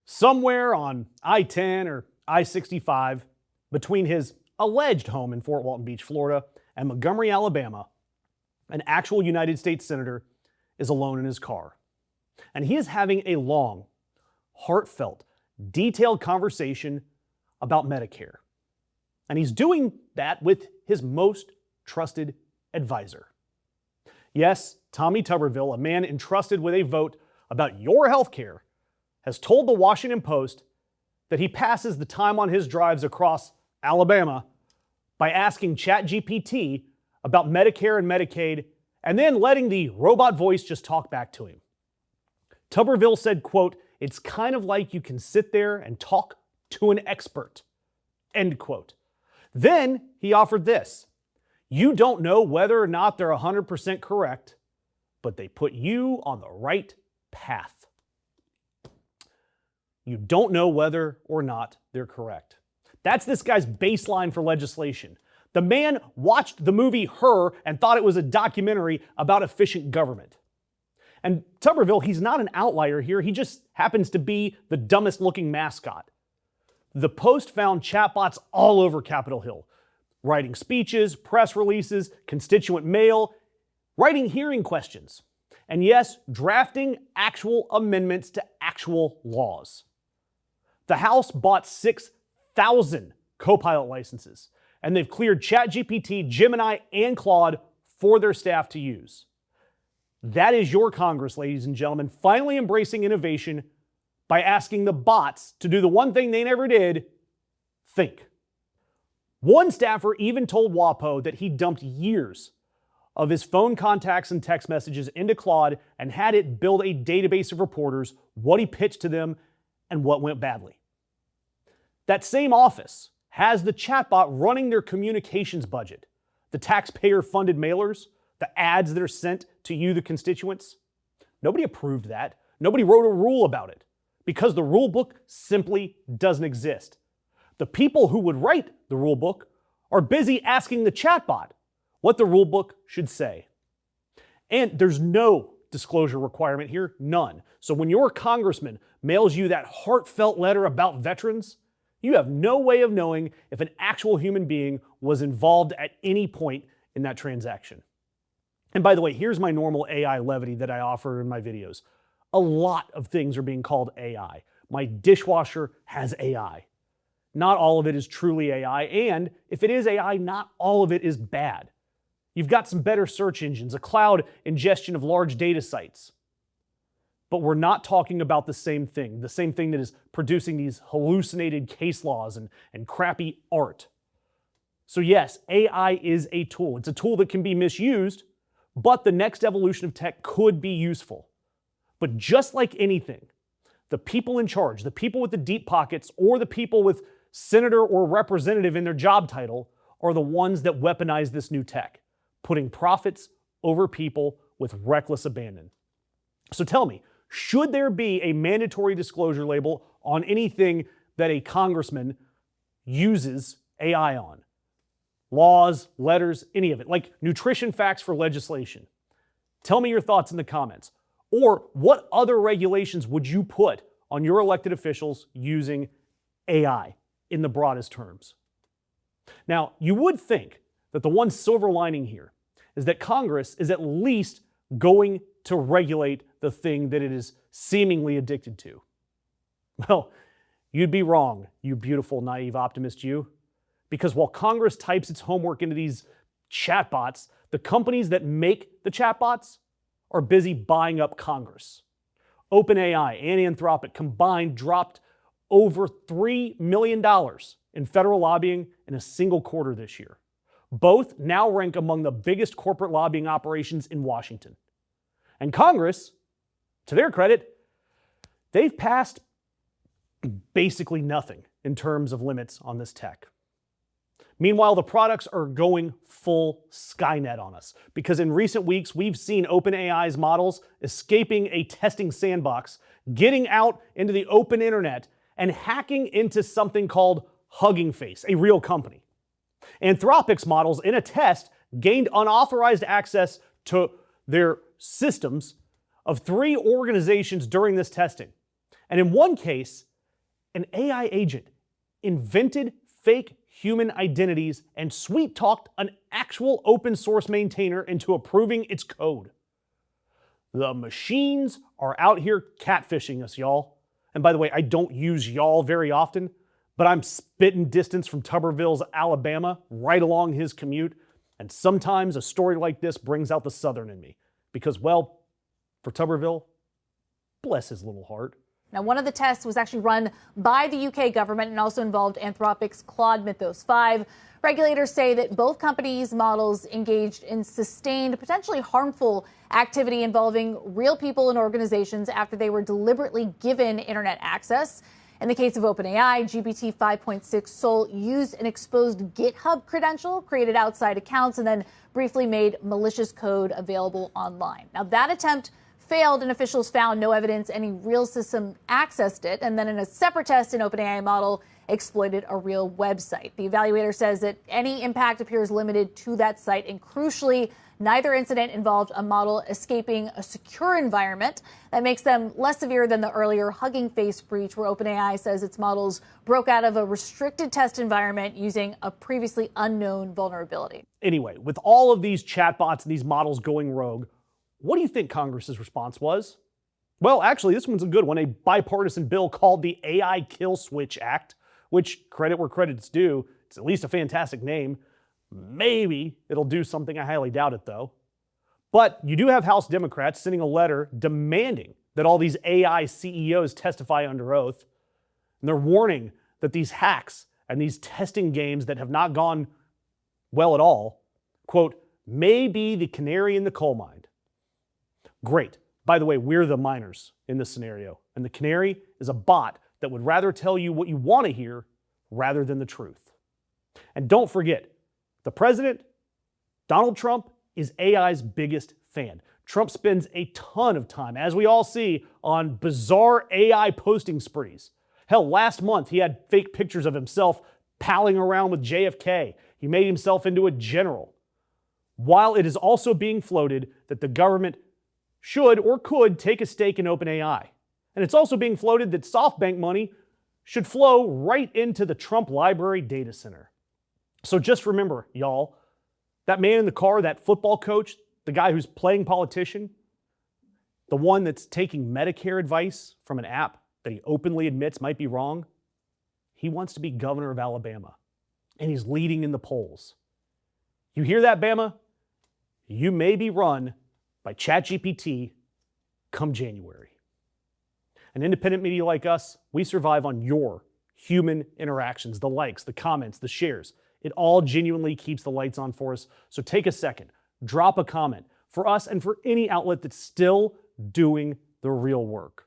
Somewhere on I-10 or I-65, between his alleged home in Fort Walton Beach, Florida, and Montgomery, Alabama, an actual United States senator is alone in his car. And he is having a long, heartfelt, detailed conversation about Medicare. And he's doing that with his most trusted advisor. Yes, Tommy Tuberville, a man entrusted with a vote about your health care, has told the Washington Post that he passes the time on his drives across Alabama by asking ChatGPT about Medicare and Medicaid and then letting the robot voice just talk back to him. Tuberville said, quote, "It's kind of like you can sit there and talk to an expert," end quote. Then he offered this: "You don't know whether or not they're 100% correct, but they put you on the right path." You don't know whether or not they're correct. That's this guy's baseline for legislation. The man watched the movie Her and thought it was a documentary about efficient government. And Tuberville, he's not an outlier here. He just happens to be the dumbest looking mascot. The Post found chatbots all over Capitol Hill, writing speeches, press releases, constituent mail, writing hearing questions, and yes, drafting actual amendments to actual laws. The House bought 6,000 Copilot licenses, and they've cleared ChatGPT, Gemini, and Claude for their staff to use. That is your Congress, ladies and gentlemen, finally embracing innovation by asking the bots to do the one thing they never did: think. One staffer even told WAPO that he dumped years of his phone contacts and text messages into Claude and had it build a database of reporters, what he pitched to them, and what went badly. That same office has the chatbot running their communications budget, the taxpayer-funded mailers, the ads that are sent to you, the constituents. Nobody approved that. Nobody wrote a rule about it because the rule book simply doesn't exist. The people who would write the rule book are busy asking the chatbot what the rule book should say. And there's no disclosure requirement here, none. So when your congressman mails you that heartfelt letter about veterans, you have no way of knowing if an actual human being was involved at any point in that transaction. And by the way, here's my normal AI levity that I offer in my videos. A lot of things are being called AI. My dishwasher has AI. Not all of it is truly AI, and if it is AI, not all of it is bad. You've got some better search engines, a cloud ingestion of large data sites. But we're not talking about the same thing that is producing these hallucinated case laws and crappy art. So yes, AI is a tool. It's a tool that can be misused, but the next evolution of tech could be useful. But just like anything, the people in charge, the people with the deep pockets, or the people with senator or representative in their job title are the ones that weaponize this new tech, putting profits over people with reckless abandon. So tell me, should there be a mandatory disclosure label on anything that a congressman uses AI on? Laws, letters, any of it, like nutrition facts for legislation. Tell me your thoughts in the comments. Or what other regulations would you put on your elected officials using AI in the broadest terms? Now, you would think that the one silver lining here is that Congress is at least going to regulate the thing that it is seemingly addicted to. Well, you'd be wrong, you beautiful, naive optimist you. Because while Congress types its homework into these chatbots, the companies that make the chatbots are busy buying up Congress. OpenAI and Anthropic combined dropped over $3 million in federal lobbying in a single quarter this year. Both now rank among the biggest corporate lobbying operations in Washington. And Congress, to their credit, they've passed basically nothing in terms of limits on this tech. Meanwhile, the products are going full Skynet on us because in recent weeks, we've seen OpenAI's models escaping a testing sandbox, getting out into the open internet, and hacking into something called Hugging Face, a real company. Anthropic's models in a test gained unauthorized access to their systems of 3 organizations during this testing. And in one case, An AI agent invented fake human identities and sweet-talked an actual open source maintainer into approving its code. The machines are out here catfishing us, y'all. And by the way, I don't use y'all very often, but I'm spitting distance from Tuberville's Alabama, right along his commute. And sometimes a story like this brings out the Southern in me. Because, well, for Tuberville, bless his little heart. Now, one of the tests was actually run by the UK government and also involved Anthropic's Claude Mythos 5. Regulators say that both companies' models engaged in sustained, potentially harmful activity involving real people and organizations after they were deliberately given internet access. In the case of OpenAI, GPT 5.6 Sol used an exposed GitHub credential, created outside accounts, and then briefly made malicious code available online. Now, that attempt failed, and officials found no evidence any real system accessed it. And then in a separate test, an OpenAI model exploited a real website. The evaluator says that any impact appears limited to that site, and crucially, neither incident involved a model escaping a secure environment. That makes them less severe than the earlier Hugging Face breach, where OpenAI says its models broke out of a restricted test environment using a previously unknown vulnerability. Anyway, with all of these chatbots and these models going rogue, what do you think Congress's response was? Well, actually, this one's a good one. A bipartisan bill called the AI Kill Switch Act, which, credit where credit's due, it's at least a fantastic name. Maybe it'll do something. I highly doubt it, though. But you do have House Democrats sending a letter demanding that all these AI CEOs testify under oath. And they're warning that these hacks and these testing games that have not gone well at all, quote, may be the canary in the coal mine. Great. By the way, we're the miners in this scenario. And the canary is a bot that would rather tell you what you want to hear rather than the truth. And don't forget, the president, Donald Trump, is AI's biggest fan. Trump spends a ton of time, as we all see, on bizarre AI posting sprees. Hell, last month he had fake pictures of himself palling around with JFK. He made himself into a general. While it is also being floated that the government should or could take a stake in OpenAI. And it's also being floated that SoftBank money should flow right into the Trump Library data center. So just remember, y'all, that man in the car, that football coach, the guy who's playing politician, the one that's taking Medicare advice from an app that he openly admits might be wrong, he wants to be governor of Alabama, and he's leading in the polls. You hear that, Bama? You may be run by ChatGPT come January. An independent media like us, we survive on your human interactions, the likes, the comments, the shares. It all genuinely keeps the lights on for us. So take a second, drop a comment for us and for any outlet that's still doing the real work.